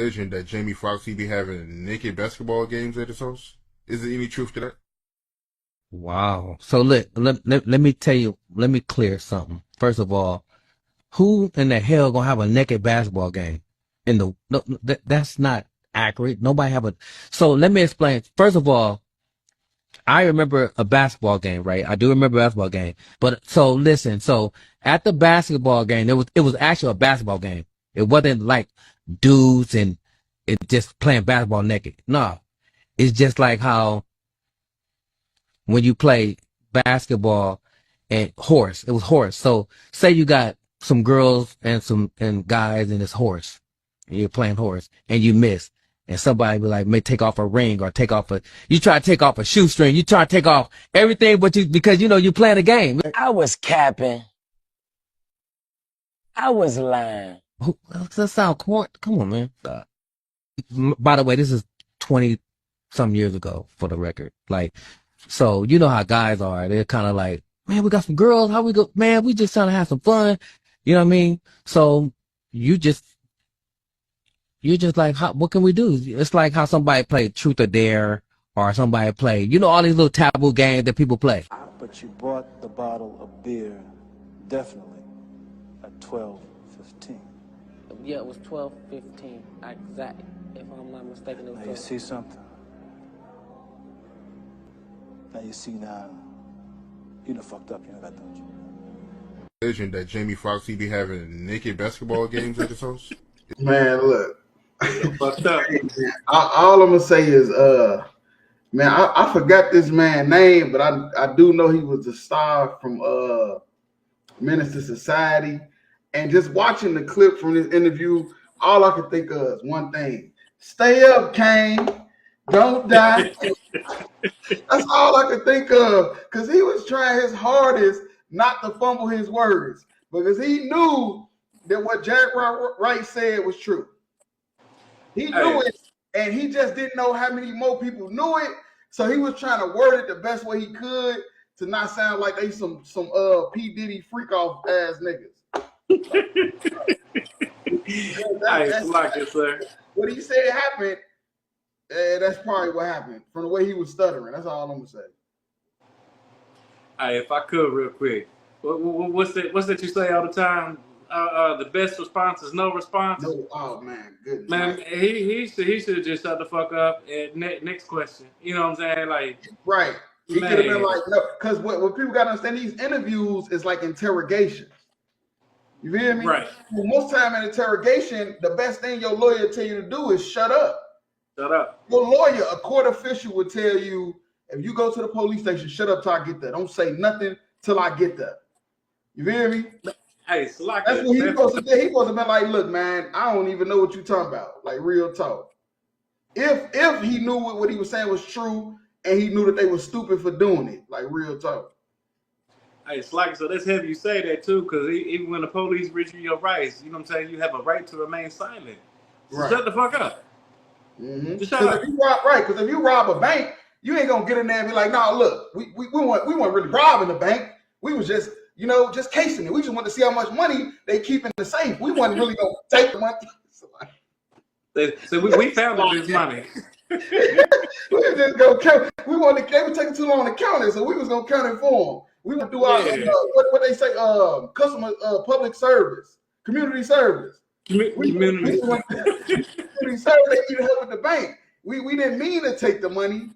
Legend that Jamie Foxx he be having naked basketball games at his house. Is there any truth to that? Wow. So let me tell you, let me clear something. First of all, who in the hell gonna have a naked basketball game? That's not accurate. Nobody have a. So let me explain. First of all, I remember a basketball game, right? I do remember a basketball game. But so listen, so at the basketball game, it was actually a basketball game. It wasn't like dudes and it just playing basketball naked. No, it's just like how when you play basketball and horse, it was horse. So say you got some girls and some and guys in this horse, and you're playing horse and you miss. And somebody be like, may take off a ring or you try to take off a shoestring. You try to take off everything, because you playing a game. I was capping. I was lying. That sound corny. Come on, man. By the way, this is 20 some years ago for the record. Like, so you know how guys are. They're kind of like, man, we got some girls. How we go? Man, we just trying to have some fun. You know what I mean? So you just like, what can we do? It's like how somebody play Truth or Dare or somebody play, all these little taboo games that people play. But you bought the bottle of beer, definitely, at 12:15. Yeah, it was 12:15. Exactly. If I'm not mistaken, it was Now you see something? Now you see now. You done fucked up, you know that, don't you? Legend that Jamie Foxx he be having naked basketball games at his house. Man, look. Fucked up. All I'm gonna say is, man, I forgot this man's name, but I do know he was the star from Menace to Society. And just watching the clip from this interview, all I could think of is one thing: stay up, Kane, don't die. That's all I could think of, because he was trying his hardest not to fumble his words, because he knew that what Jack Wright said was true. He knew it, and he just didn't know how many more people knew it. So he was trying to word it the best way he could to not sound like they some P. Diddy freak off ass niggas. That's like it, sir. What he said happened. That's probably what happened from the way he was stuttering. That's all I'm gonna say. Hey, if I could, real quick, what's that you say all the time? The best response is no response. No, oh man, goodness. Man, he should just shut the fuck up. And next question. You know what I'm saying? Like, right. He could have been like, no, because what people gotta understand, these interviews is like interrogations. You feel me? Right. Well, most time in interrogation, the best thing your lawyer tell you to do is shut up. Shut up. Your lawyer, a court official, would tell you, if you go to the police station, shut up till I get there. Don't say nothing till I get there. You feel me? Hey, that's what he's supposed to do. He's supposed to be like, look, man, I don't even know what you're talking about. Like, real talk. If he knew what he was saying was true, and he knew that they were stupid for doing it, like, real talk. Hey, Slacker, so that's heavy you say that too, because even when the police reach you your rights, you know what I'm saying, you have a right to remain silent. So right. Shut the fuck up. Mm-hmm. Just shut up. Because if you rob a bank, you ain't gonna get in there and be like, no, look, we weren't really robbing the bank. We was just, just casing it. We just want to see how much money they keep in the safe. We wasn't really gonna take the money. So we found this money. We was just gonna count. They were taking too long to count it, so we was gonna count it for them. We would do our what they say, customer public service, community service. Community service. They need help at the bank. We didn't mean to take the money,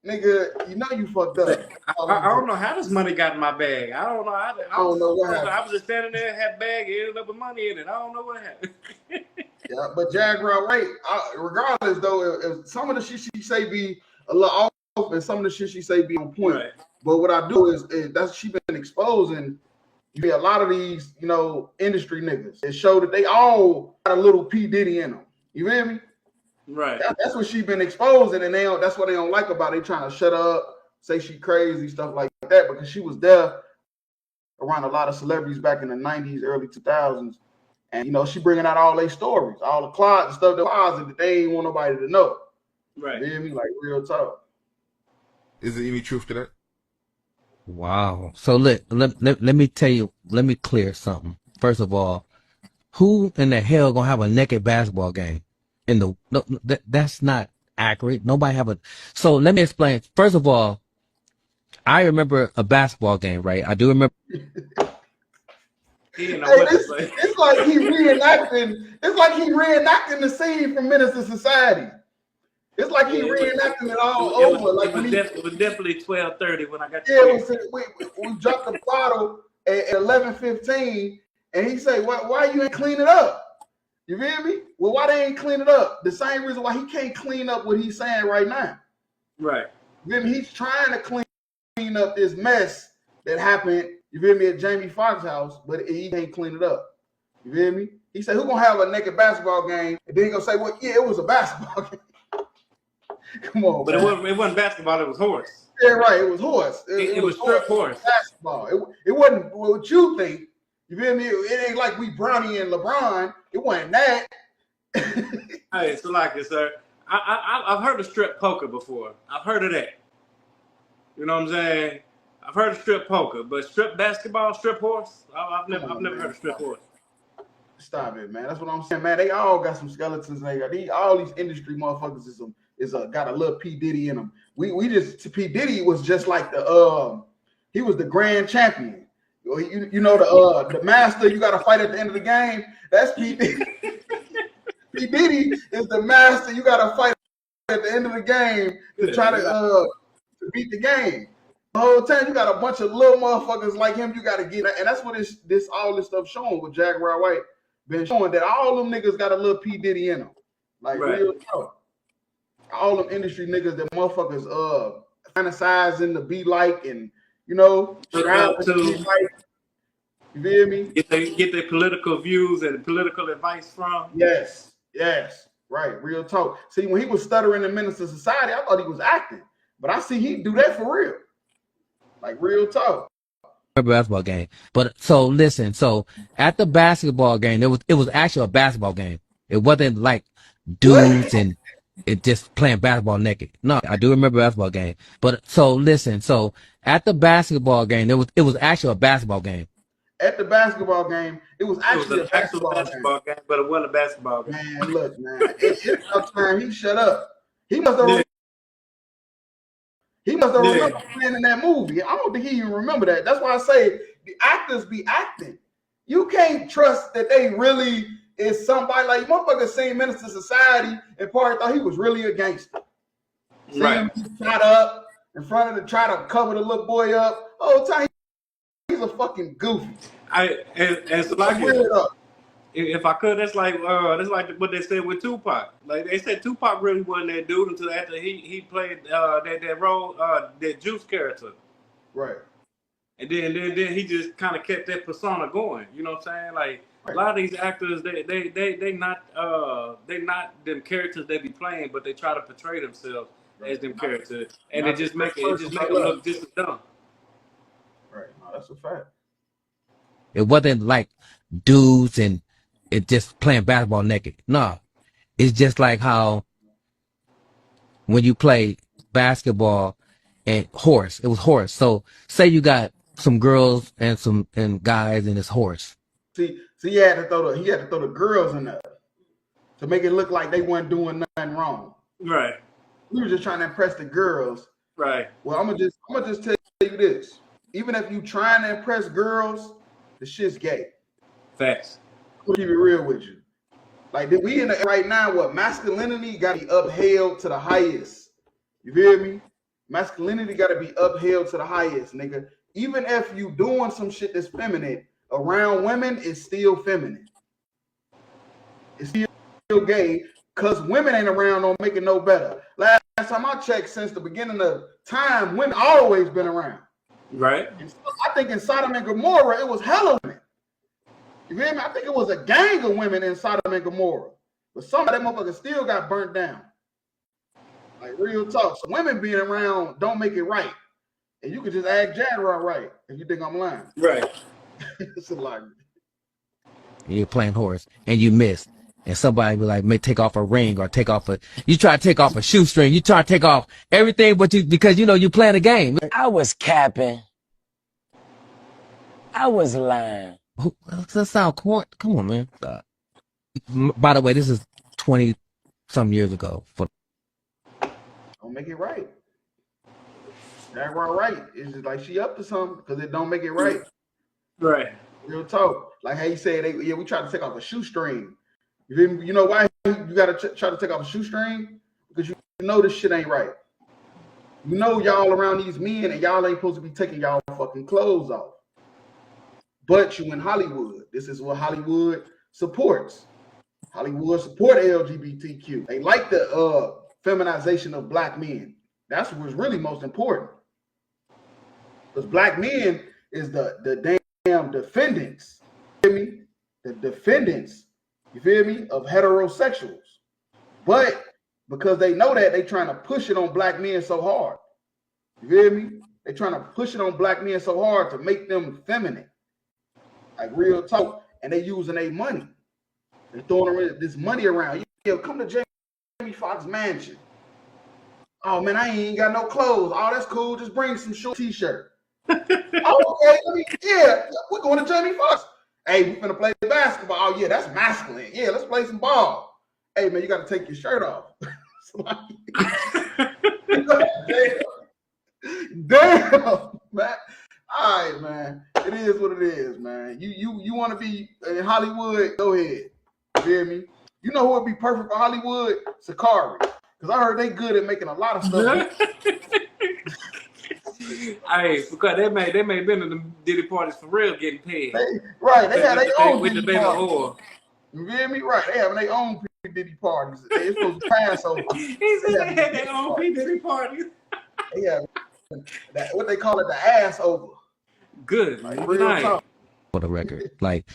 nigga. You fucked up. I don't know how this money got in my bag. I don't know. I don't know what happened. I was just standing there, had a bag, it ended up with money in it. I don't know what happened. Yeah, but Jaguar Wright, regardless though, if some of the shit she say be a little off, and some of the shit she say be on point. Right. But what I do is that's she been exposing a lot of these, industry niggas. It showed that they all got a little P. Diddy in them. You feel me? Right. That's what she been exposing, and that's what they don't like about it. They trying to shut up, say she crazy, stuff like that, because she was there around a lot of celebrities back in the 90s, early 2000s. And, she bringing out all their stories, all the closet stuff, that they ain't want nobody to know. Right. You feel me? Like, real talk. Is there any truth to that? Wow. So let me tell you, let me clear something. First of all, who in the hell gonna have a naked basketball game? in the that's not accurate. Nobody have a. So let me explain. First of all, I remember a basketball game, right? I do remember. He didn't know Hey, what to say. it's like he reenacting. It's like he reenacting the scene from Menace to Society. It's like he reenacting it all over. Like it was definitely 12:30 when I got. Yeah, we dropped the bottle at 11:15, and he say, "Why you ain't clean it up?" You feel me? Well, why they ain't clean it up? The same reason why he can't clean up what he's saying right now. Right. You feel me? He's trying to clean up this mess that happened. You feel me, at Jamie Foxx's house, but he can't clean it up. You feel me? He said, "Who gonna have a naked basketball game?" And then he gonna say, "Well, yeah, it was a basketball game." Come on, but man. it wasn't basketball. It was horse. Yeah, right. It was horse. It was strip horse. Basketball. It wasn't what you think. You feel me? It ain't like we Bronny and LeBron. It wasn't that. Hey, so like it, sir. I've heard of strip poker before. I've heard of that. You know what I'm saying? I've heard of strip poker, but strip basketball, strip horse. I've never heard of strip horse. Stop it, man. That's what I'm saying, man. They all got some skeletons. They got all these industry motherfuckers is got a little P Diddy in them. We just P Diddy was just like he was the grand champion. You know the master. You got to fight at the end of the game. That's P Diddy. P Diddy is the master. You got to fight at the end of the game to try to beat the game. The whole time you got a bunch of little motherfuckers like him. You got to get, and that's what all this stuff showing with Jaguar White been showing, that all them niggas got a little P Diddy in them. Like real talk. All them industry niggas that motherfuckers fantasizing to be like, and trying to be like. You feel me? Get their political views and political advice from. Yes, right. Real talk. See, when he was stuttering in Menace to Society, I thought he was acting, but I see he do that for real. Like real talk. Basketball game, but so listen. So at the basketball game, it was actually a basketball game. It wasn't like dudes and it just playing basketball naked. No, I do remember basketball game. But so listen. So at the basketball game, it was actually a basketball game. At the basketball game, it was actually a basketball game, but it wasn't a basketball game. Man, look, man, it's enough time. He shut up. He must have. He must have remembered playing in that movie. I don't think he even remember that. That's why I say the actors be acting. You can't trust that they really is somebody. Like motherfucker seen Menace to Society and probably thought he was really a gangster. See him shot up in front of try to cover the little boy up. Oh, time he's a fucking goofy. And so like if I could, that's like what they said with Tupac. Like they said Tupac really wasn't that dude until after he played that role, that Juice character. Right. And then he just kind of kept that persona going. You know what I'm saying? Like a lot of these actors, they not them characters they be playing, but they try to portray themselves as them characters, and it just make them look just as dumb. Right. No, that's a fact. It wasn't like dudes and it just playing basketball naked. No, it's just like how when you play basketball and horse, it was horse. So say you got some girls and guys in this horse. See, he had to throw the girls in there to make it look like they weren't doing nothing wrong. Right. We were just trying to impress the girls. Right. Well, I'm gonna just tell you this. Even if you trying to impress girls, the shit's gay. Facts. I'm gonna keep it real with you. Like we in the right now, what masculinity got to be upheld to the highest. You feel me? Masculinity got to be upheld to the highest, nigga. Even if you doing some shit that's feminine around women, it's still feminine. It's still gay because women ain't around, don't make it no better. Last time I checked, since the beginning of time, women always been around. Right. I think in Sodom and Gomorrah, it was hella women. You feel me? I think it was a gang of women in Sodom and Gomorrah. But some of that motherfuckers still got burnt down. Like real talk. So women being around don't make it right. And you can just act Jaguar right if you think I'm lying. Right. It's a lie. You're playing horse and you miss. And somebody be like, may take off a ring or you try to take off a shoestring. You try to take off everything because you playing a game. I was capping. I was lying. That sound corny. Come on, man. By the way, this is 20 some years ago. Don't make it right. That right is just like she up to something because it don't make it right. Right. Real talk. Like how you said, we tried to take off a shoestring. You know why you got to try to take off a shoestring? Because you know this shit ain't right. You know y'all around these men and y'all ain't supposed to be taking y'all fucking clothes off. But you in Hollywood. This is what Hollywood supports. Hollywood support LGBTQ. They like the feminization of black men. That's what's really most important. Because black men is the damn defendants. You feel me? The defendants, you feel me, of heterosexuals. But because they know that, they trying to push it on black men so hard. You feel me? They trying to push it on black men so hard to make them feminine. Like real talk. And they using their money. They throwing this money around. Yo, come to Jamie Foxx mansion. Oh man, I ain't got no clothes. Oh, that's cool. Just bring some short t-shirt. Oh, okay. We're going to Jamie Foxx. Hey, we finna play basketball. Oh yeah, that's masculine. Yeah, let's play some ball. Hey man, you got to take your shirt off. Damn, man. All right, man. It is what it is, man. You want to be in Hollywood? Go ahead. You hear me? You know who would be perfect for Hollywood? Sakari. Because I heard they good at making a lot of stuff. Hey, because they may been in the Diddy parties for real getting paid. They had their own with the Diddy baby parties. oil. You hear me? Right. They having their own Diddy parties. They supposed to pass over. He said they had their own Diddy parties. They have what they call it, the ass over. Good. Like real talk. For the record. Like,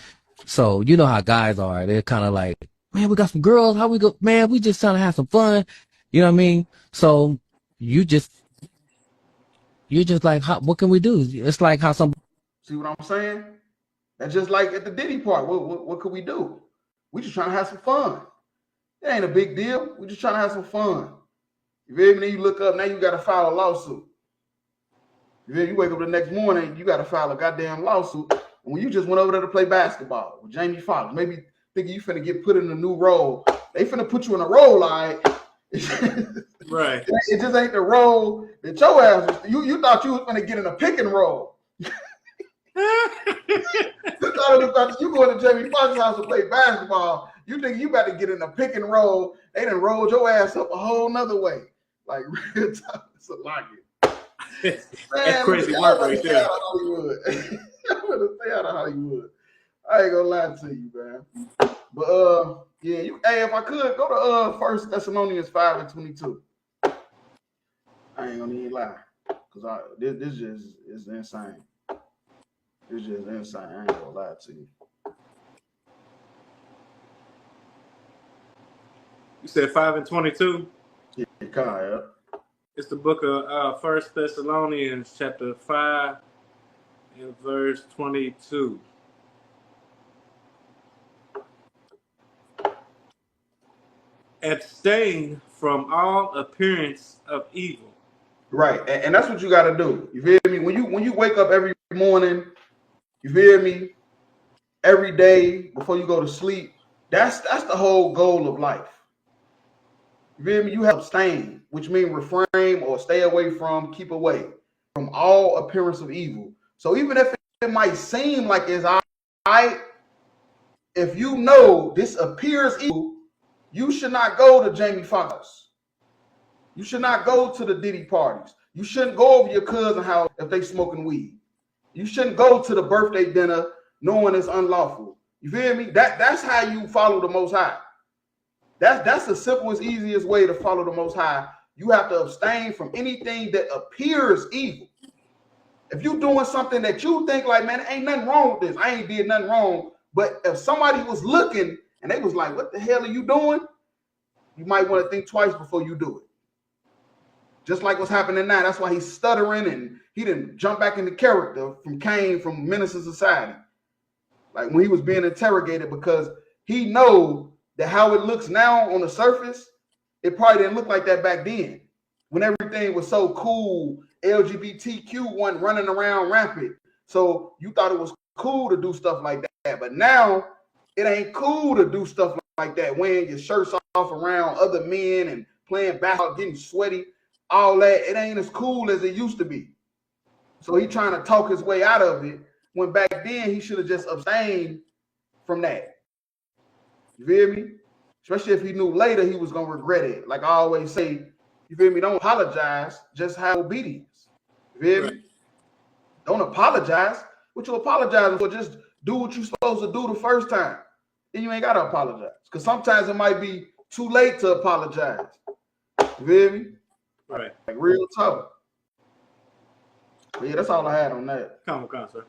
so you know how guys are. They're kind of like, man, we got some girls. How we go? Man, we just trying to have some fun. You know what I mean? So you're just like, what can we do? It's like how some. See what I'm saying? That's just like at the Diddy part. What could we do? We just trying to have some fun. It ain't a big deal. We just trying to have some fun. You feel me? Then you look up, now you got to file a lawsuit. You wake up the next morning, you got to file a goddamn lawsuit. And when you just went over there to play basketball with Jamie Foxx, maybe thinking you finna get put in a new role. They finna put you in a role, all right? Right. It just ain't the role that your ass was. You thought you was finna get in a pick and roll. You going to Jamie Foxx's house to play basketball. You think you about to get in a pick and roll. They done rolled your ass up a whole nother way. Like real time. It's a locket. That's crazy work right there. I'm gonna stay out of Hollywood. I ain't gonna lie to you, man. But hey, if I could go to 1 Thessalonians 5:22. I ain't gonna even lie, because this just is insane. It's just insane. I ain't gonna lie to you. You said 5:22? Yeah, Kyle. It's the book of 1 Thessalonians chapter 5 and verse 22. Abstain from all appearance of evil. Right, and that's what you got to do. You feel me? When you wake up every morning, you feel me? Every day before you go to sleep, that's the whole goal of life. You feel me? You have abstain, which means refrain or stay away from, keep away from all appearance of evil. So even if it might seem like it's all right, if you know this appears evil, you should not go to Jamie Foxx. You should not go to the Diddy parties. You shouldn't go over your cousin's house if they smoking weed. You shouldn't go to the birthday dinner knowing it's unlawful. You feel me? That's how you follow the Most High. That's the simplest, easiest way to follow the Most High. You have to abstain from anything that appears evil. If you're doing something that you think like, man, ain't nothing wrong with this. I ain't did nothing wrong. But if somebody was looking and they was like, what the hell are you doing? You might want to think twice before you do it. Just like what's happening now. That's why he's stuttering and he didn't jump back into character from Cain from Menace to Society. Like when he was being interrogated, because he knows that how it looks now on the surface, it probably didn't look like that back then. When everything was so cool, LGBTQ wasn't running around rampant. So you thought it was cool to do stuff like that. But now it ain't cool to do stuff like that, wearing your shirts off around other men and playing basketball, getting sweaty, all that, it ain't as cool as it used to be. So he trying to talk his way out of it, when back then he should have just abstained from that. You feel me? Especially if he knew later he was going to regret it. Like I always say, you feel me? Don't apologize, just have obedience. You feel me? Don't apologize. What you apologizing for? Just do what you're supposed to do the first time. Then you ain't got to apologize. Because sometimes it might be too late to apologize. You feel me? Right. Like real tough. But yeah, that's all I had on that. Come on, sir.